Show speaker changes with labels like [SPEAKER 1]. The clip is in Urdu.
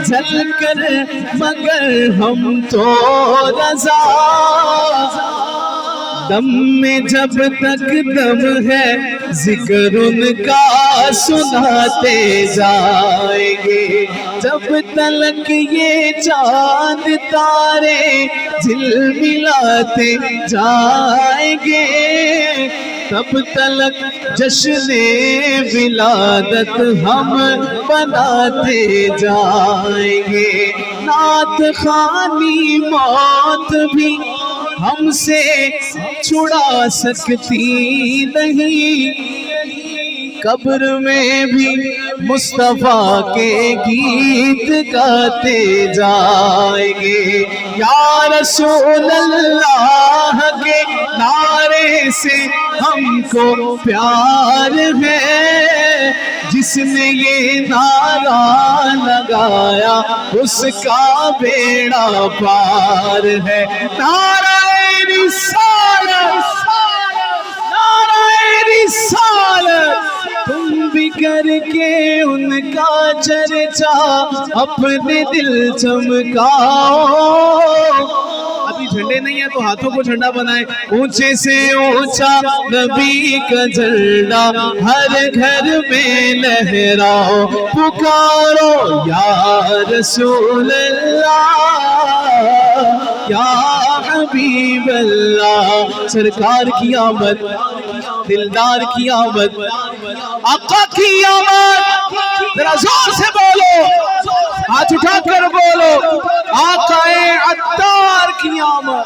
[SPEAKER 1] جل کر مگر ہم تو رضا، دم میں جب تک دم ہے ذکر ان کا سناتے جائیں گے، جب تلک یہ چاند تارے جھلملاتے جائیں گے، تب تلک جشن ولادت ہم بناتے جائیں گے۔ نعت خوانی موت بھی ہم سے چھڑا سکتی نہیں، قبر میں بھی مصطفیٰ کے گیت گاتے جائیں گے۔ یا رسول اللہ کے نعرے سے ہم کو پیار ہے، جس نے یہ نعرہ لگایا اس کا بیڑا پار ہے۔ نعرہ رسالت، نعرہ رسالت، تم بھی کر کے ان کا چرچا اپنے دل چمکاؤ۔ ابھی جھنڈے نہیں ہیں تو ہاتھوں کو جھنڈا بنائیں، اونچے سے اونچا نبی کا جھنڈا ہر گھر میں لہراؤ، پکارو یا رسول اللہ یا حبیب اللہ۔ سرکار کی آمد، دلدار کی آمد، آقا کی آمد، ذرا زور سے بولو، ہاتھ اٹھا کر بولو، آقا عطار کی آمد۔